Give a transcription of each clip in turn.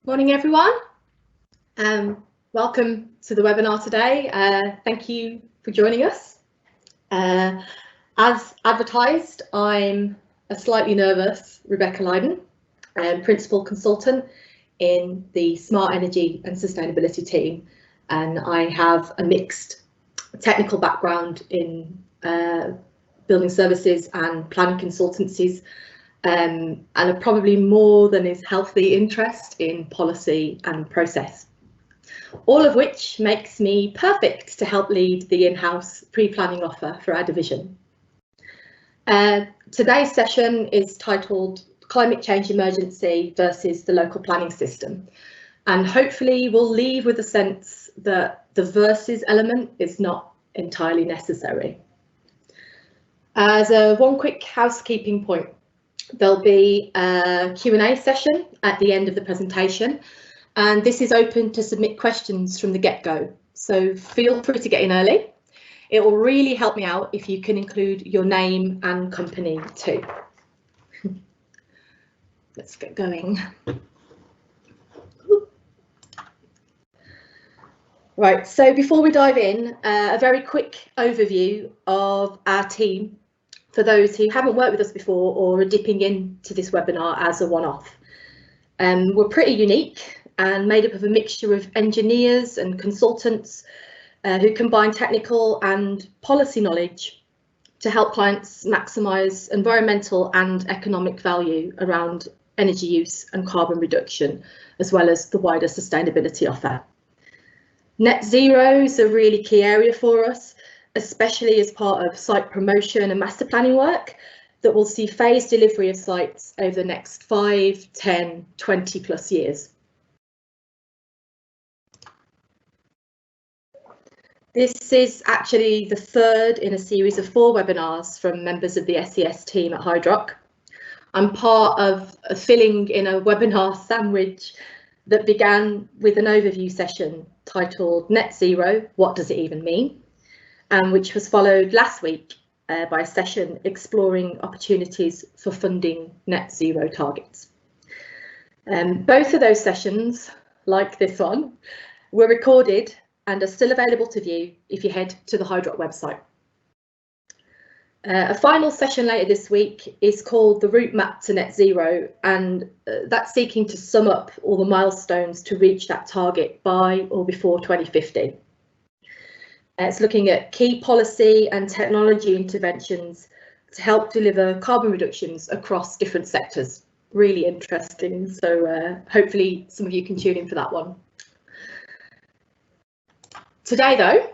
Morning everyone. Welcome to the webinar today. Thank you for joining us. As advertised, I'm a slightly nervous Rebecca Lydon, Principal Consultant in the Smart Energy and Sustainability team, and I have a mixed technical background in building services and planning consultancies, and a probably more than is healthy interest in policy and process, all of which makes me perfect to help lead the in-house pre-planning offer for our division. Today's session is titled Climate Change Emergency versus the Local Planning System, and hopefully we'll leave with a sense that the versus element is not entirely necessary. As one quick housekeeping point, there'll be a Q&A session at the end of the presentation, and this is open to submit questions from the get-go, so feel free to get in early. It will really help me out if you can include your name and company too. Let's get going. Right, so before we dive in, a very quick overview of our team for those who haven't worked with us before or are dipping into this webinar as a one-off. We're pretty unique and made up of a mixture of engineers and consultants who combine technical and policy knowledge to help clients maximise environmental and economic value around energy use and carbon reduction, as well as the wider sustainability offer. Net zero is a really key area for us, especially as part of site promotion and master planning work that will see phased delivery of sites over the next 5, 10, 20 plus years. This is actually the third in a series of 4 webinars from members of the SES team at Hydrock. I'm part of filling in a webinar sandwich that began with an overview session titled Net Zero, What Does It Even Mean? And which was followed last week by a session exploring opportunities for funding net zero targets. Both of those sessions, like this one, were recorded and are still available to view if you head to the Hydrock website. A final session later this week is called the Route Map to Net Zero, and that's seeking to sum up all the milestones to reach that target by or before 2050. It's looking at key policy and technology interventions to help deliver carbon reductions across different sectors. Really interesting, so hopefully some of you can tune in for that one. Today though,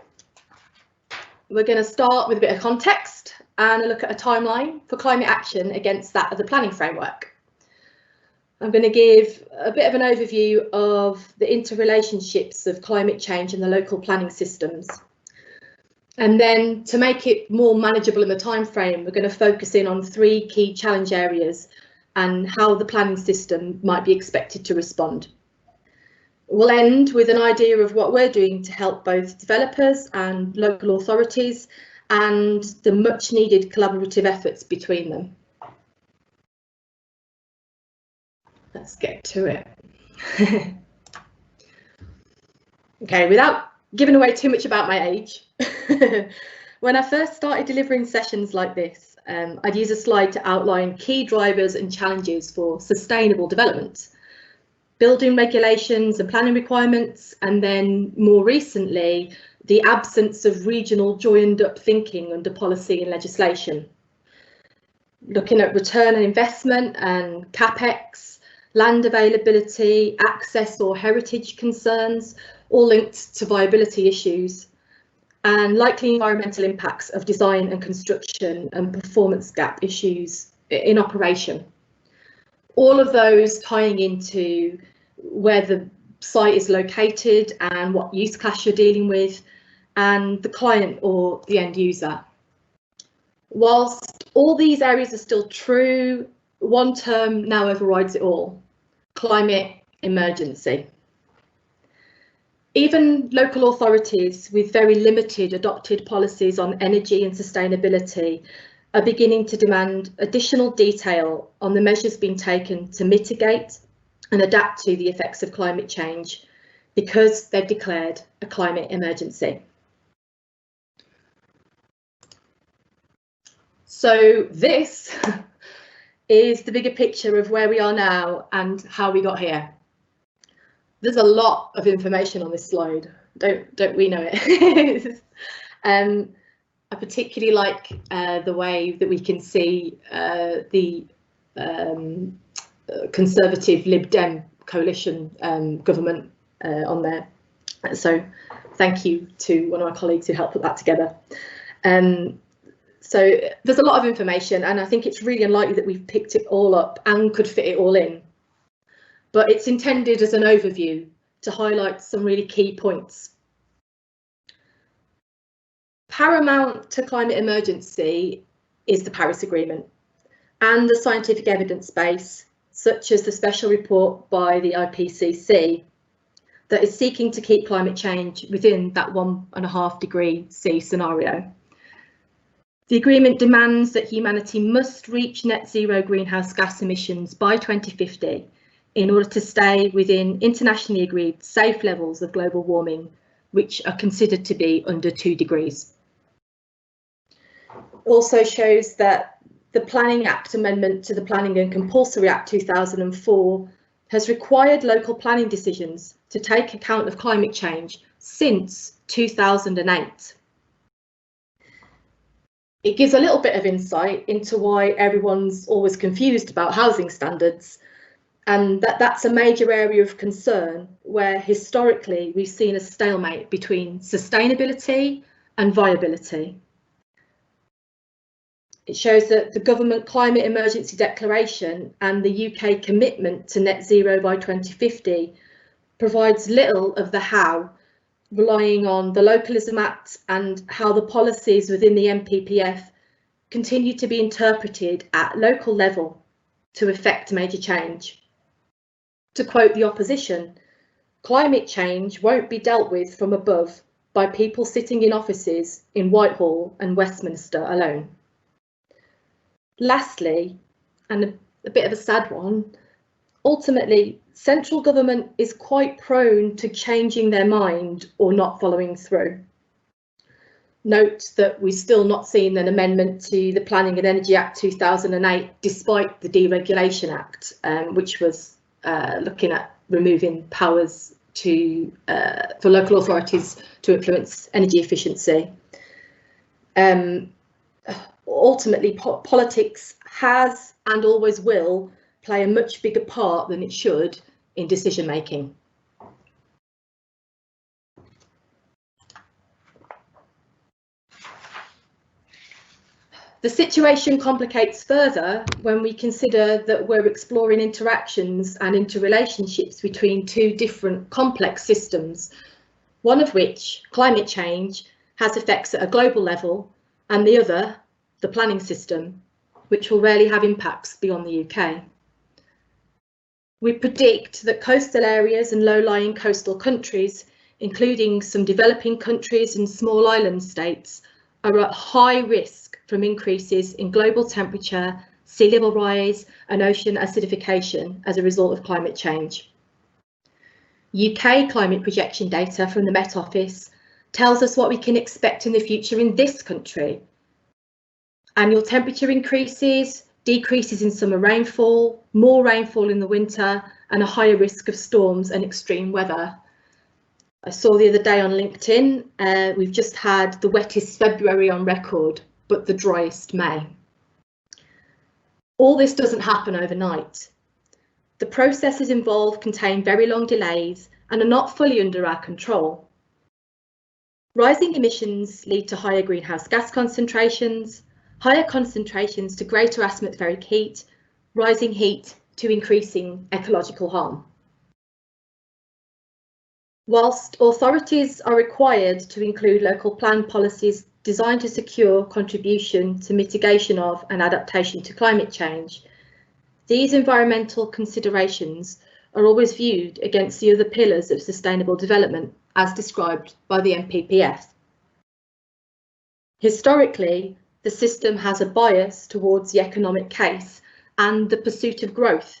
we're going to start with a bit of context and a look at a timeline for climate action against that of the planning framework. I'm going to give a bit of an overview of the interrelationships of climate change and the local planning systems. And then to make it more manageable in the time frame, we're going to focus in on 3 key challenge areas and how the planning system might be expected to respond. We'll end with an idea of what we're doing to help both developers and local authorities and the much needed collaborative efforts between them. Let's get to it. Okay, without giving away too much about my age, when I first started delivering sessions like this, I'd use a slide to outline key drivers and challenges for sustainable development, building regulations and planning requirements, and then more recently, the absence of regional joined-up thinking under policy and legislation. Looking at return on investment and capex, land availability, access or heritage concerns, all linked to viability issues, and likely environmental impacts of design and construction and performance gap issues in operation. All of those tying into where the site is located and what use class you're dealing with, and the client or the end user. Whilst all these areas are still true, one term now overrides it all: climate emergency. Even local authorities with very limited adopted policies on energy and sustainability are beginning to demand additional detail on the measures being taken to mitigate and adapt to the effects of climate change because they've declared a climate emergency. So this is the bigger picture of where we are now and how we got here. There's a lot of information on this slide, don't we know it? I particularly like the way that we can see the Conservative Lib Dem coalition government on there. So thank you to one of my colleagues who helped put that together. So there's a lot of information, and I think it's really unlikely that we've picked it all up and could fit it all in. But it's intended as an overview to highlight some really key points. Paramount to climate emergency is the Paris Agreement and the scientific evidence base, such as the special report by the IPCC that is seeking to keep climate change within that 1.5 degree C scenario. The agreement demands that humanity must reach net zero greenhouse gas emissions by 2050 in order to stay within internationally agreed safe levels of global warming, which are considered to be under 2 degrees. Also shows that the Planning Act amendment to the Planning and Compulsory Act 2004 has required local planning decisions to take account of climate change since 2008. It gives a little bit of insight into why everyone's always confused about housing standards, and that's a major area of concern where historically we've seen a stalemate between sustainability and viability. It shows that the government climate emergency declaration and the UK commitment to net zero by 2050 provides little of the how, relying on the Localism Act and how the policies within the NPPF continue to be interpreted at local level to effect major change. To quote the opposition, climate change won't be dealt with from above by people sitting in offices in Whitehall and Westminster alone. Lastly, and a bit of a sad one, ultimately, central government is quite prone to changing their mind or not following through. Note that we've still not seen an amendment to the Planning and Energy Act 2008, despite the Deregulation Act, which was looking at removing powers to for local authorities to influence energy efficiency. Ultimately, politics has and always will play a much bigger part than it should in decision making. The situation complicates further when we consider that we're exploring interactions and interrelationships between two different complex systems, one of which, climate change, has effects at a global level, and the other, the planning system, which will rarely have impacts beyond the UK. We predict that coastal areas and low-lying coastal countries, including some developing countries and small island states, are at high risk from increases in global temperature, sea level rise and ocean acidification as a result of climate change. UK climate projection data from the Met Office tells us what we can expect in the future in this country. Annual temperature increases, decreases in summer rainfall, more rainfall in the winter, and a higher risk of storms and extreme weather. I saw the other day on LinkedIn, we've just had the wettest February on record, but the driest May. All this doesn't happen overnight. The processes involved contain very long delays and are not fully under our control. Rising emissions lead to higher greenhouse gas concentrations, higher concentrations to greater atmospheric heat, rising heat to increasing ecological harm. Whilst authorities are required to include local plan policies designed to secure contribution to mitigation of and adaptation to climate change, these environmental considerations are always viewed against the other pillars of sustainable development as described by the NPPF. Historically, the system has a bias towards the economic case and the pursuit of growth,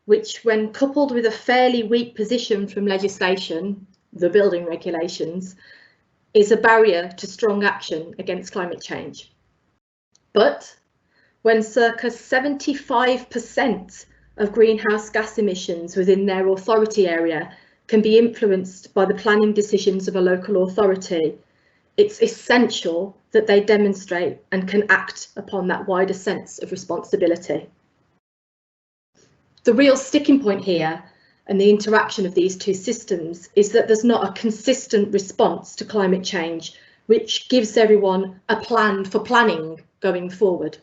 which, when coupled with a fairly weak position from legislation, the building regulations, is a barrier to strong action against climate change. But when circa 75% of greenhouse gas emissions within their authority area can be influenced by the planning decisions of a local authority, it's essential that they demonstrate and can act upon that wider sense of responsibility. The real sticking point here, and the interaction of these two systems, is that there's not a consistent response to climate change which gives everyone a plan for planning going forward.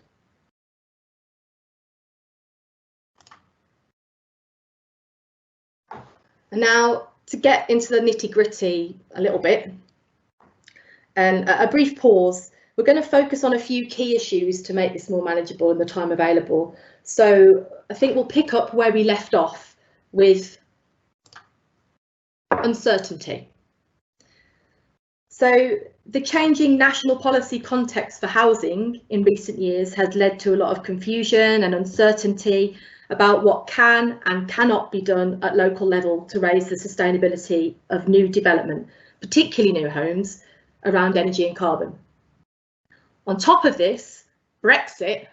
And now, to get into the nitty-gritty a little bit, and a brief pause, we're going to focus on a few key issues to make this more manageable in the time available. So I think we'll pick up where we left off with uncertainty. So the changing national policy context for housing in recent years has led to a lot of confusion and uncertainty about what can and cannot be done at local level to raise the sustainability of new development, particularly new homes, around energy and carbon. On top of this, Brexit,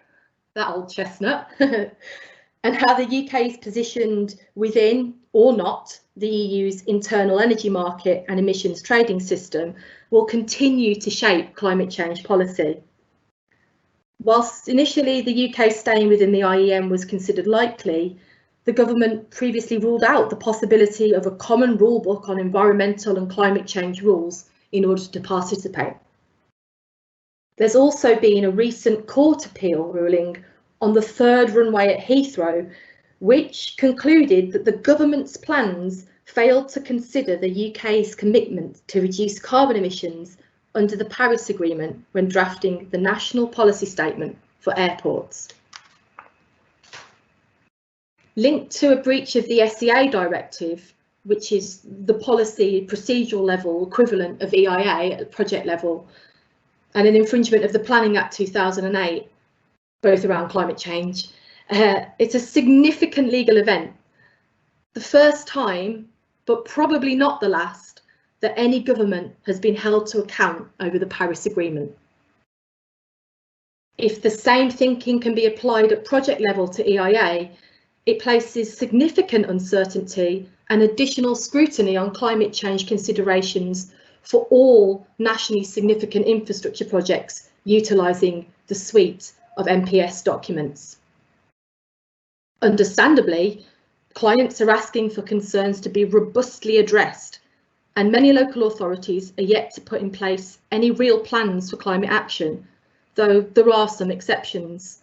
that old chestnut, and how the UK is positioned within or not the EU's internal energy market and emissions trading system will continue to shape climate change policy. Whilst initially the UK staying within the IEM was considered likely, the government previously ruled out the possibility of a common rulebook on environmental and climate change rules in order to participate. There's also been a recent court appeal ruling on the third runway at Heathrow, which concluded that the government's plans failed to consider the UK's commitment to reduce carbon emissions under the Paris Agreement when drafting the national policy statement for airports. Linked to a breach of the SEA directive, which is the policy procedural level equivalent of EIA at project level, and an infringement of the Planning Act 2008, both around climate change, it's a significant legal event. The first time, but probably not the last, that any government has been held to account over the Paris Agreement. If the same thinking can be applied at project level to EIA, it places significant uncertainty and additional scrutiny on climate change considerations for all nationally significant infrastructure projects utilising the suite of MPS documents. Understandably, clients are asking for concerns to be robustly addressed, and many local authorities are yet to put in place any real plans for climate action, though there are some exceptions.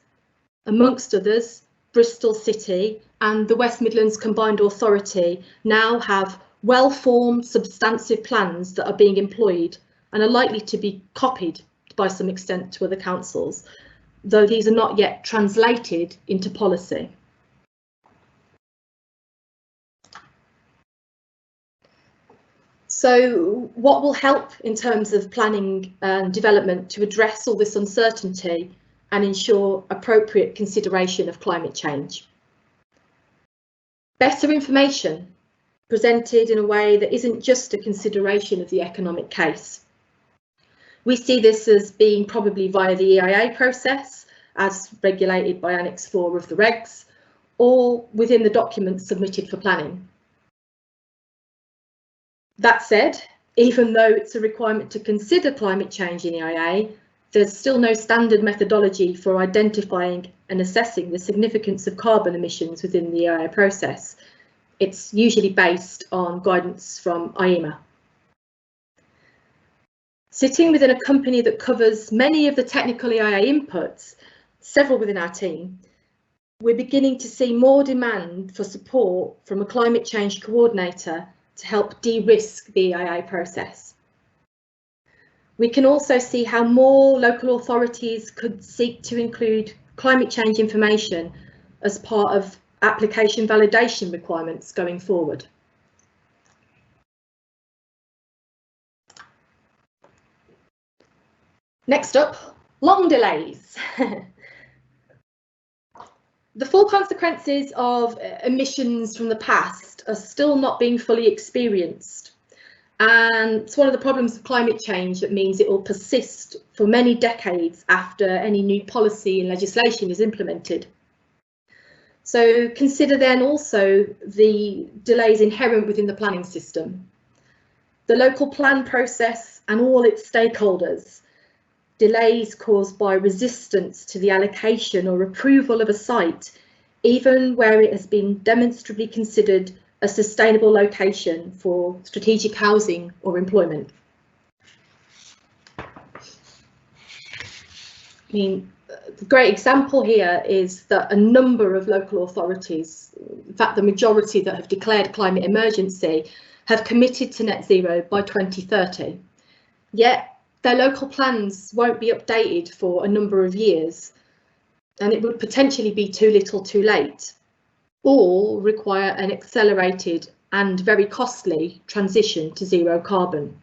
Amongst others, Bristol City and the West Midlands Combined Authority now have well-formed, substantive plans that are being employed and are likely to be copied by some extent to other councils, though these are not yet translated into policy. So what will help in terms of planning and development to address all this uncertainty and ensure appropriate consideration of climate change? Better information presented in a way that isn't just a consideration of the economic case. We see this as being probably via the EIA process, as regulated by Annex 4 of the regs, or within the documents submitted for planning. That said, even though it's a requirement to consider climate change in EIA, there's still no standard methodology for identifying and assessing the significance of carbon emissions within the EIA process. It's usually based on guidance from IEMA. Sitting within a company that covers many of the technical EIA inputs, several within our team, we're beginning to see more demand for support from a climate change coordinator to help de-risk the EIA process. We can also see how more local authorities could seek to include climate change information as part of application validation requirements going forward. Next up, long delays. The full consequences of emissions from the past are still not being fully experienced. And it's one of the problems of climate change that means it will persist for many decades after any new policy and legislation is implemented. So consider then also the delays inherent within the planning system. The local plan process and all its stakeholders, delays caused by resistance to the allocation or approval of a site, even where it has been demonstrably considered a sustainable location for strategic housing or employment. I mean, the great example here is that a number of local authorities, in fact the majority that have declared climate emergency, have committed to net zero by 2030. Yet their local plans won't be updated for a number of years, and it would potentially be too little too late, or require an accelerated and very costly transition to zero carbon.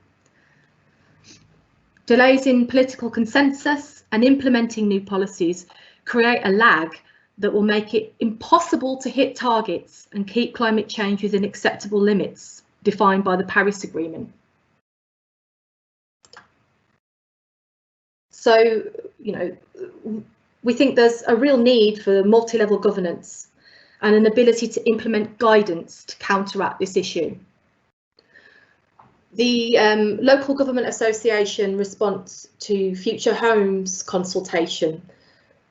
Delays in political consensus and implementing new policies create a lag that will make it impossible to hit targets and keep climate change within acceptable limits defined by the Paris Agreement. So, we think there's a real need for multi-level governance and an ability to implement guidance to counteract this issue. The Local Government Association response to Future Homes consultation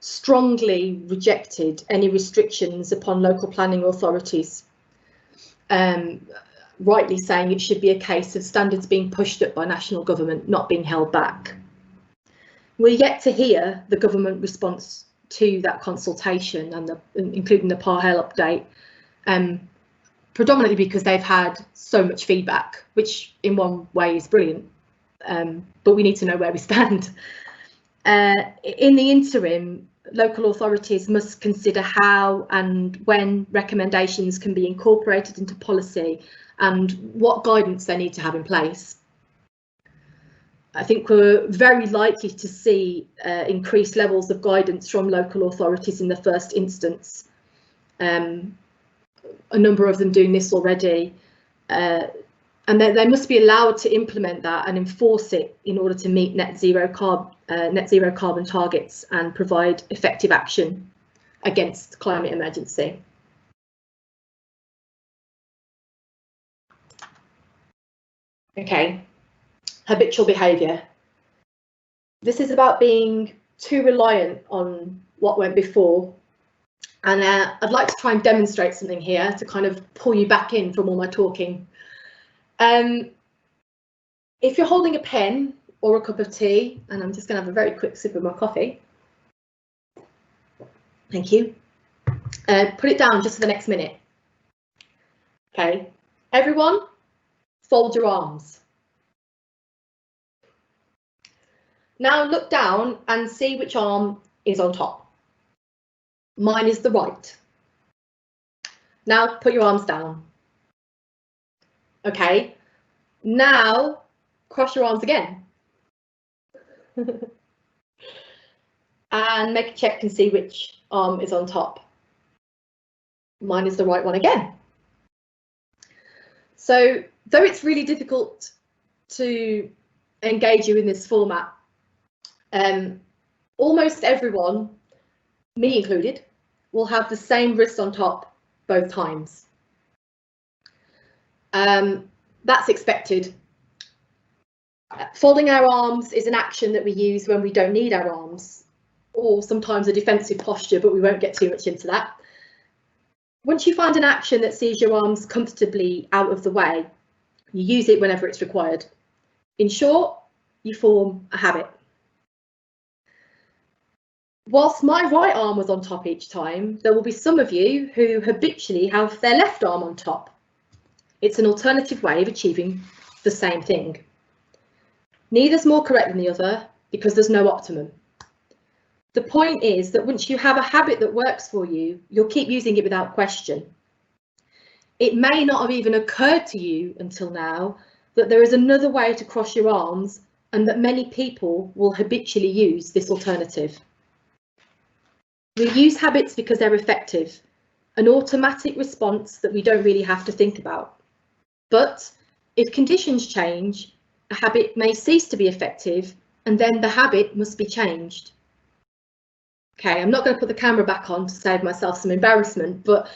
strongly rejected any restrictions upon local planning authorities, rightly saying it should be a case of standards being pushed up by national government, not being held back. We're yet to hear the government response to that consultation, and including the Parhel update, predominantly because they've had so much feedback, which in one way is brilliant, but we need to know where we stand. In the interim, local authorities must consider how and when recommendations can be incorporated into policy and what guidance they need to have in place. I think we're very likely to see increased levels of guidance from local authorities in the first instance. A number of them doing this already, and they must be allowed to implement that and enforce it in order to meet net zero carbon targets and provide effective action against climate emergency. Okay. Habitual behaviour. This is about being too reliant on what went before, and I'd like to try and demonstrate something here to kind of pull you back in from all my talking. If you're holding a pen or a cup of tea, and I'm just going to have a very quick sip of my coffee. Thank you. Put it down just for the next minute. Okay, everyone, fold your arms. Now look down and see which arm is on top. Mine is the right. Now put your arms down. Okay, now cross your arms again. And make a check and see which arm is on top. Mine is the right one again. So though it's really difficult to engage you in this format, almost everyone, me included, will have the same wrist on top both times. That's expected. Folding our arms is an action that we use when we don't need our arms, or sometimes a defensive posture, but we won't get too much into that. Once you find an action that sees your arms comfortably out of the way, you use it whenever it's required. In short, you form a habit. Whilst my right arm was on top each time, there will be some of you who habitually have their left arm on top. It's an alternative way of achieving the same thing. Neither's more correct than the other because there's no optimum. The point is that once you have a habit that works for you, you'll keep using it without question. It may not have even occurred to you until now that there is another way to cross your arms and that many people will habitually use this alternative. We use habits because they're effective, an automatic response that we don't really have to think about. But if conditions change, a habit may cease to be effective, and then the habit must be changed. Okay, I'm not going to put the camera back on to save myself some embarrassment, but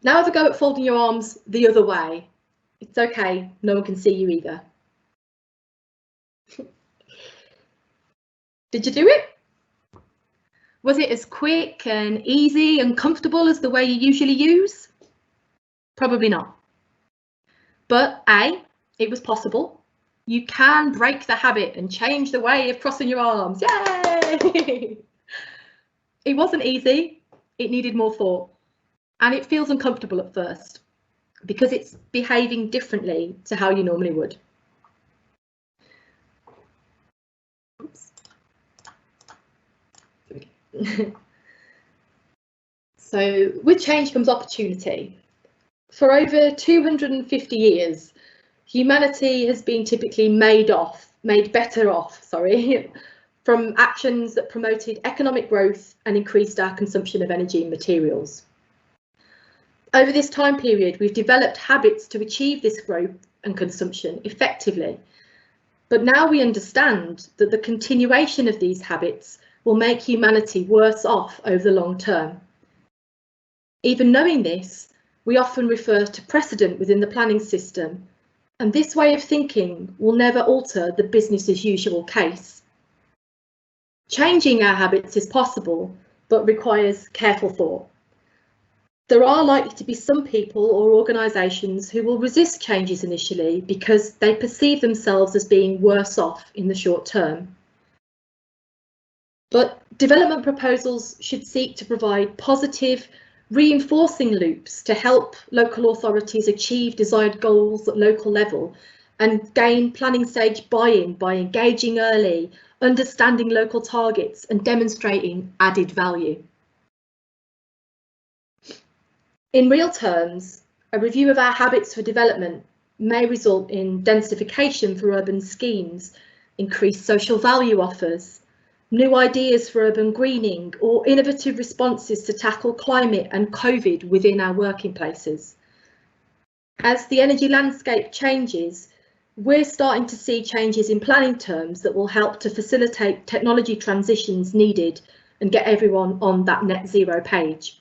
now have a go at folding your arms the other way. It's okay, no one can see you either. Did you do it? Was it as quick and easy and comfortable as the way you usually use? Probably not. But A, it was possible. You can break the habit and change the way of crossing your arms. Yay! It wasn't easy. It needed more thought. And it feels uncomfortable at first because it's behaving differently to how you normally would. Oops. So with change comes opportunity. For over 250 years, humanity has been typically made better off, from actions that promoted economic growth and increased our consumption of energy and materials. Over this time period, we've developed habits to achieve this growth and consumption effectively. But now we understand that the continuation of these habits will make humanity worse off over the long term. Even knowing this, we often refer to precedent within the planning system, and this way of thinking will never alter the business as usual case. Changing our habits is possible, but requires careful thought. There are likely to be some people or organisations who will resist changes initially because they perceive themselves as being worse off in the short term. But development proposals should seek to provide positive, reinforcing loops to help local authorities achieve desired goals at local level and gain planning stage buy-in by engaging early, understanding local targets and demonstrating added value. In real terms, a review of our habits for development may result in densification for urban schemes, increased social value offers, new ideas for urban greening, or innovative responses to tackle climate and COVID within our working places. As the energy landscape changes, we're starting to see changes in planning terms that will help to facilitate technology transitions needed and get everyone on that net zero page.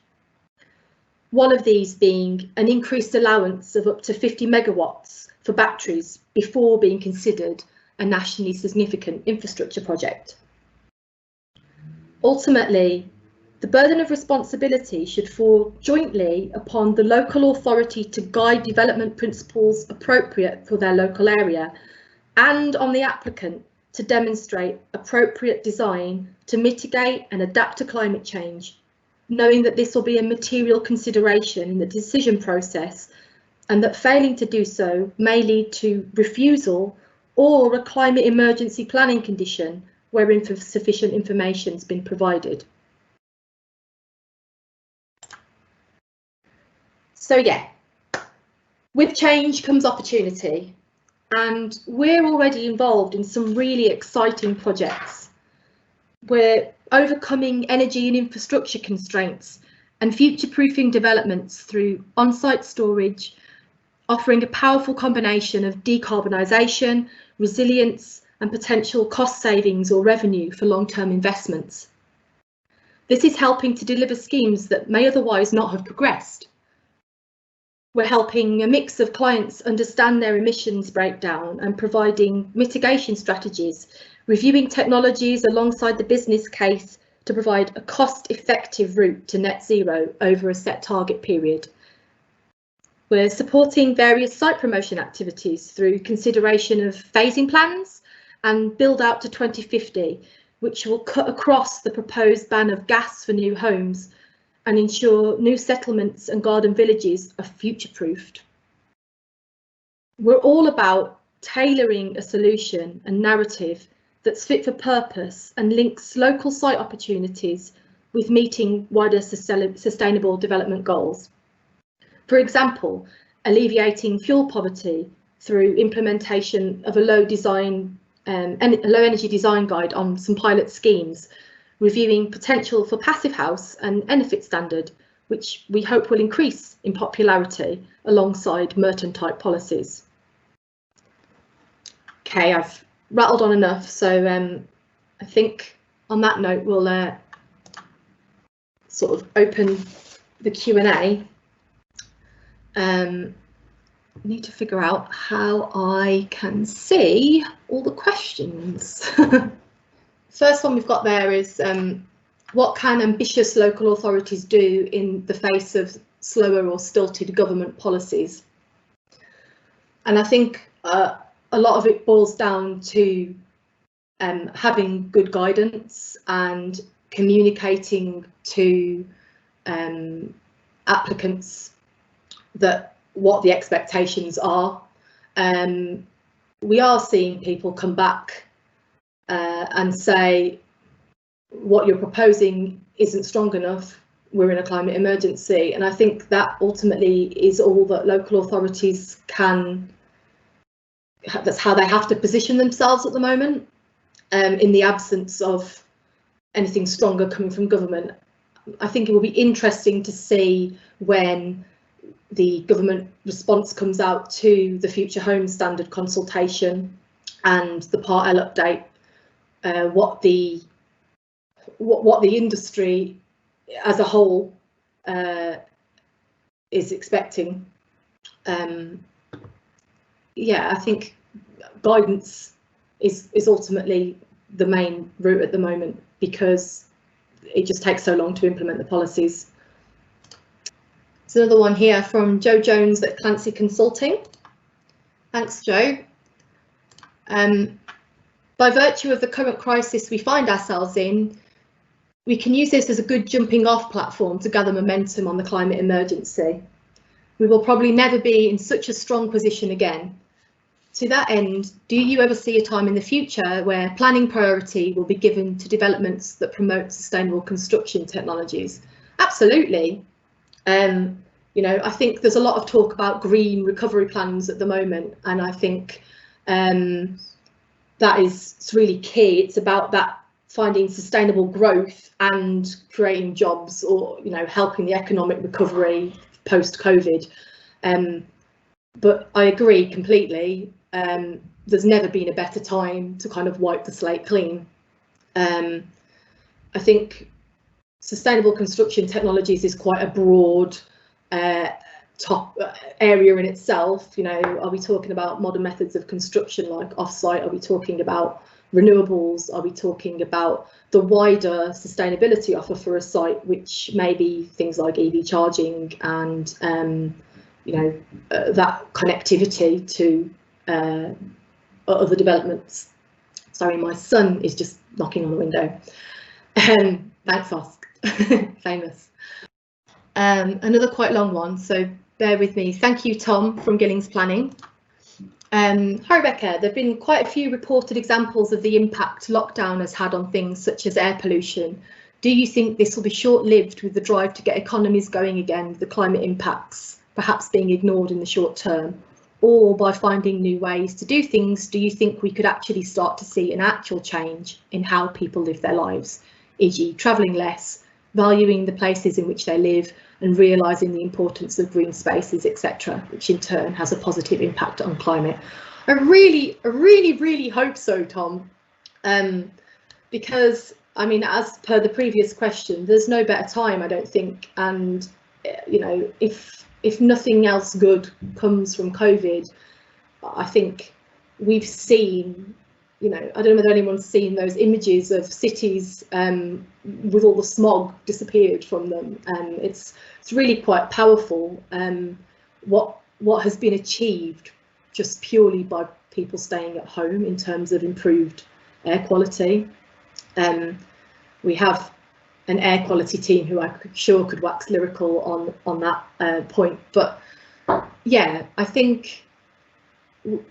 One of these being an increased allowance of up to 50 megawatts for batteries before being considered a nationally significant infrastructure project. Ultimately, the burden of responsibility should fall jointly upon the local authority to guide development principles appropriate for their local area, and on the applicant to demonstrate appropriate design to mitigate and adapt to climate change, knowing that this will be a material consideration in the decision process and that failing to do so may lead to refusal or a climate emergency planning condition where insufficient information has been provided. So yeah, with change comes opportunity, and we're already involved in some really exciting projects. We're overcoming energy and infrastructure constraints and future-proofing developments through on-site storage, offering a powerful combination of decarbonisation, resilience, and potential cost savings or revenue for long-term investments. This is helping to deliver schemes that may otherwise not have progressed. We're helping a mix of clients understand their emissions breakdown and providing mitigation strategies, reviewing technologies alongside the business case to provide a cost-effective route to net zero over a set target period. We're supporting various site promotion activities through consideration of phasing plans and build out to 2050, which will cut across the proposed ban of gas for new homes and ensure new settlements and garden villages are future-proofed. We're all about tailoring a solution and narrative that's fit for purpose and links local site opportunities with meeting wider sustainable development goals. For example, alleviating fuel poverty through implementation of a low energy design guide on some pilot schemes, reviewing potential for Passive House and Enefit Standard, which we hope will increase in popularity alongside Merton-type policies. Okay, I've rattled on enough, so I think on that note we'll sort of open the Q&A. Need to figure out how I can see all the questions. First one we've got there is what can ambitious local authorities do in the face of slower or stilted government policies? And I think a lot of it boils down to having good guidance and communicating to applicants that what the expectations are. We are seeing people come back and say what you're proposing isn't strong enough, we're in a climate emergency, and I think that ultimately is all that local authorities can, that's how they have to position themselves at the moment, in the absence of anything stronger coming from government. I think it will be interesting to see when the government response comes out to the Future Home Standard consultation and the Part L update, what the industry as a whole is expecting. Yeah, I think guidance is ultimately the main route at the moment, because it just takes so long to implement the policies. There's another one here from Joe Jones at Clancy Consulting. Thanks, Joe. By virtue of the current crisis we find ourselves in, we can use this as a good jumping off platform to gather momentum on the climate emergency. We will probably never be in such a strong position again. To that end, do you ever see a time in the future where planning priority will be given to developments that promote sustainable construction technologies? Absolutely. You know, I think there's a lot of talk about green recovery plans at the moment, and I think that is really key. It's about that finding sustainable growth and creating jobs, or, you know, helping the economic recovery post-COVID. But I agree completely. There's never been a better time to kind of wipe the slate clean. I think sustainable construction technologies is quite a broad top area in itself. You know, are we talking about modern methods of construction like offsite? Are we talking about renewables? Are we talking about the wider sustainability offer for a site, which may be things like EV charging and you know, that connectivity to other developments. Sorry, my son is just knocking on the window. Thanks, Osk. Famous. Another quite long one, so bear with me. Thank you, Tom from Gillings Planning. Hi, Rebecca. There have been quite a few reported examples of the impact lockdown has had on things such as air pollution. Do you think this will be short-lived with the drive to get economies going again, with the climate impacts perhaps being ignored in the short term? Or by finding new ways to do things, do you think we could actually start to see an actual change in how people live their lives, e.g. travelling less, valuing the places in which they live, and realising the importance of green spaces, etc., which in turn has a positive impact on climate? I really hope so, Tom, because, I mean, as per the previous question, there's no better time, I don't think, and, you know, if nothing else good comes from COVID, I think we've seen, you know, I don't know whether anyone's seen those images of cities with all the smog disappeared from them. It's really quite powerful, what has been achieved just purely by people staying at home in terms of improved air quality. We have an air quality team who I'm sure could wax lyrical on that point, but yeah, I think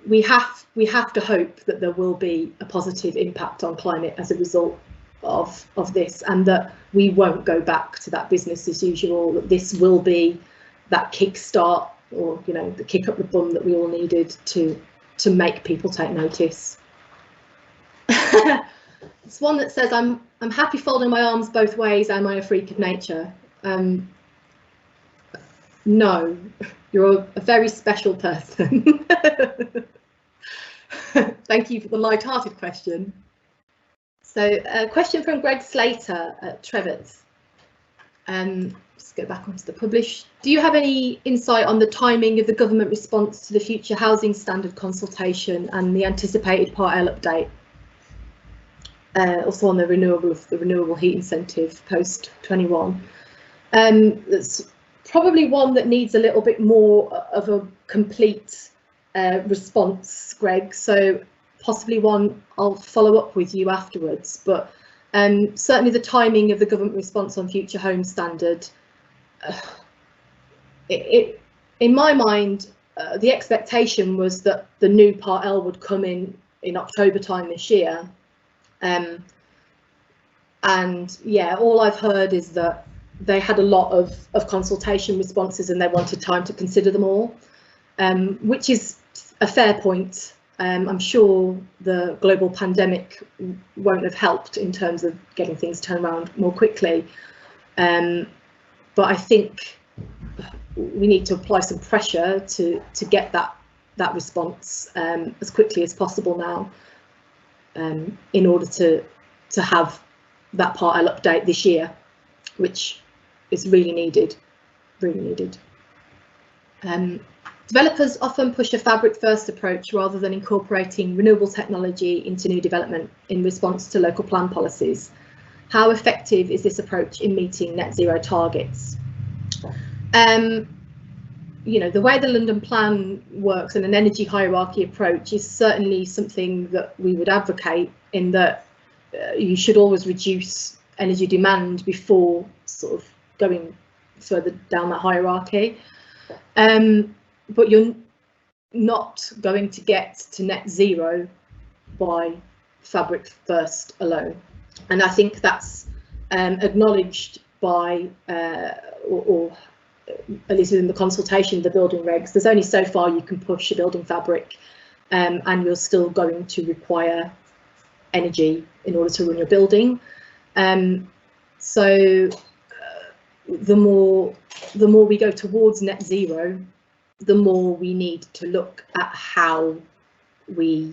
we have to hope that there will be a positive impact on climate as a result of this, and that we won't go back to that business as usual, that this will be that kickstart, or, you know, the kick up the bum that we all needed to make people take notice. It's one that says, I'm happy folding my arms both ways. Am I a freak of nature? No, you're a very special person. Thank you for the light-hearted question. So a question from Greg Slater at Trevitz. Let's go back onto the publish. Do you have any insight on the timing of the government response to the future housing standard consultation and the anticipated Part L update? Also on the renewable heat incentive post 21. That's probably one that needs a little bit more of a complete response, Greg. So possibly one I'll follow up with you afterwards. But certainly the timing of the government response on future home standard, in my mind, the expectation was that the new Part L would come in October time this year. And yeah, all I've heard is that they had a lot of consultation responses and they wanted time to consider them all, which is a fair point. I'm sure the global pandemic won't have helped in terms of getting things turned around more quickly. But I think we need to apply some pressure to get that response as quickly as possible now, in order to have that Part L update this year, which is really needed, really needed. Developers often push a fabric first approach rather than incorporating renewable technology into new development in response to local plan policies. How effective is this approach in meeting net zero targets? You know, the way the London plan works and an energy hierarchy approach is certainly something that we would advocate, in that you should always reduce energy demand before sort of going further down that hierarchy. But you're not going to get to net zero by fabric first alone. And I think that's acknowledged by, or at least within the consultation of the building regs. There's only so far you can push a building fabric, and you're still going to require energy in order to run your building. So the more we go towards net zero, the more we need to look at how we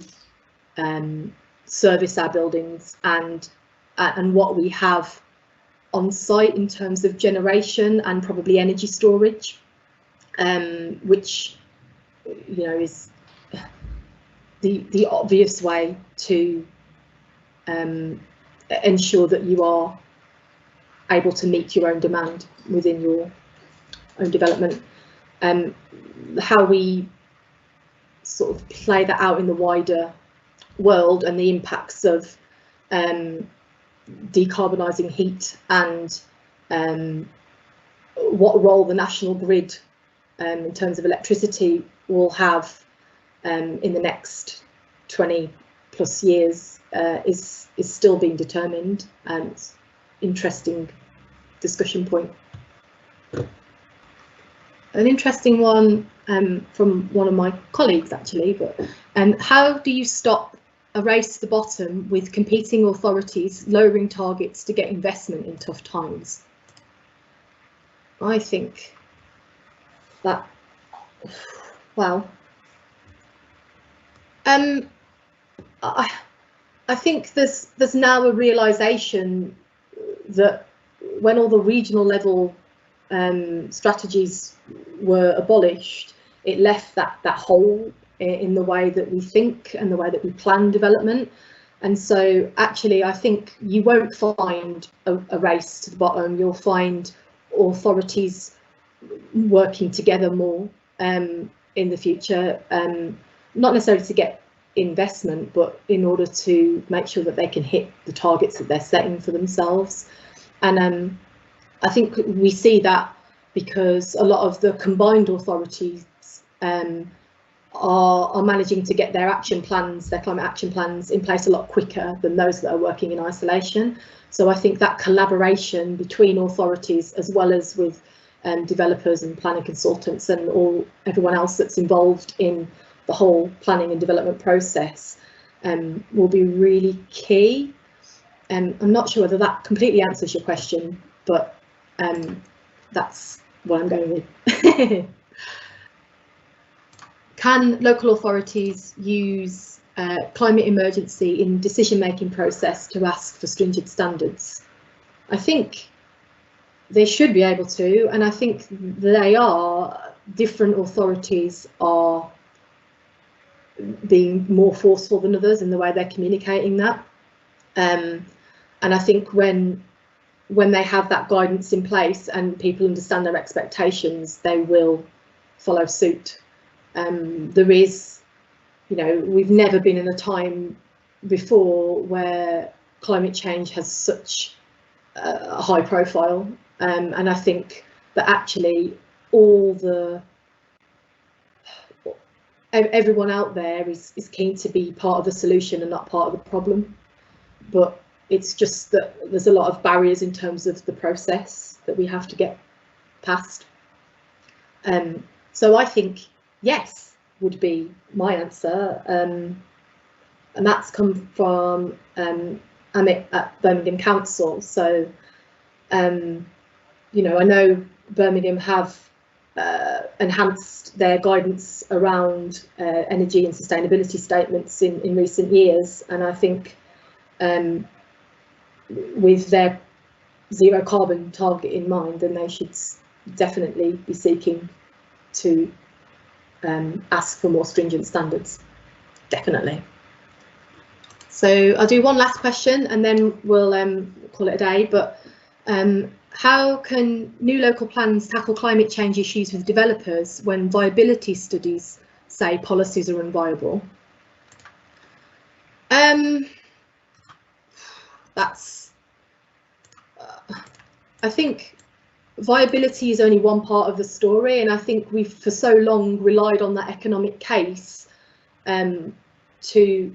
service our buildings and what we have on site in terms of generation and probably energy storage, which, you know, is the obvious way to ensure that you are able to meet your own demand within your own development. How we sort of play that out in the wider world and the impacts of decarbonising heat and what role the national grid in terms of electricity will have in the next 20 plus years is still being determined, and it's an interesting discussion point. An interesting one from one of my colleagues actually, but how do you stop a race to the bottom with competing authorities lowering targets to get investment in tough times? I think that, well, I think there's now a realisation that when all the regional level strategies were abolished, it left that hole in the way that we think and the way that we plan development. And so actually I think you won't find a race to the bottom. You'll find authorities working together more in the future, not necessarily to get investment, but in order to make sure that they can hit the targets that they're setting for themselves. And I think we see that because a lot of the combined authorities are managing to get their action plans, their climate action plans, in place a lot quicker than those that are working in isolation. So I think that collaboration between authorities, as well as with developers and planning consultants and everyone else that's involved in the whole planning and development process, will be really key. I'm not sure whether that completely answers your question, but that's what I'm going with. Can local authorities use climate emergency in decision-making process to ask for stringent standards? I think they should be able to, and I think they are. Different authorities are being more forceful than others in the way they're communicating that. And I think when they have that guidance in place and people understand their expectations, they will follow suit. There is, you know, we've never been in a time before where climate change has such a high profile, and I think that actually everyone out there is keen to be part of the solution and not part of the problem, but it's just that there's a lot of barriers in terms of the process that we have to get past. So I think yes would be my answer, and that's come from Amit at Birmingham Council. So you know, I know Birmingham have enhanced their guidance around energy and sustainability statements in recent years, and I think with their zero carbon target in mind, then they should definitely be seeking to ask for more stringent standards, definitely. So I'll do one last question and then we'll call it a day, but how can new local plans tackle climate change issues with developers when viability studies say policies are unviable? I think viability is only one part of the story, and I think we've for so long relied on that economic case to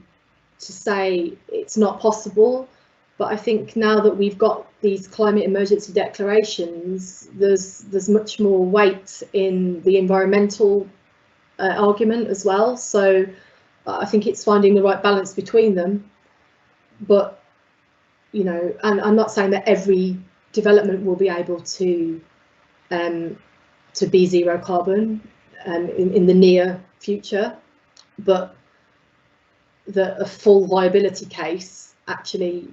say it's not possible. But I think now that we've got these climate emergency declarations, there's much more weight in the environmental argument as well. So I think it's finding the right balance between them. But, you know, and I'm not saying that every development will be able to be zero carbon in the near future, but a full viability case actually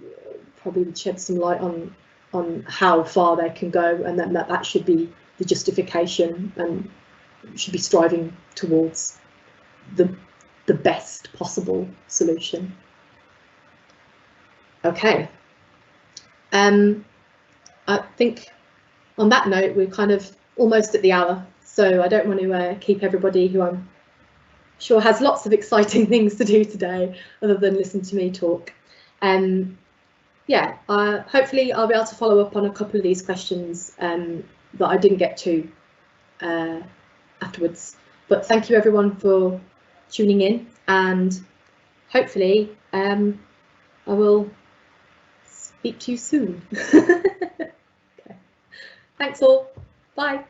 probably would shed some light on how far they can go, and then that should be the justification and should be striving towards the best possible solution. Okay. I think on that note, we're kind of almost at the hour, so I don't want to keep everybody who I'm sure has lots of exciting things to do today other than listen to me talk. Yeah, hopefully I'll be able to follow up on a couple of these questions that I didn't get to afterwards. But thank you everyone for tuning in, and hopefully I will speak to you soon. Okay. Thanks all. Bye.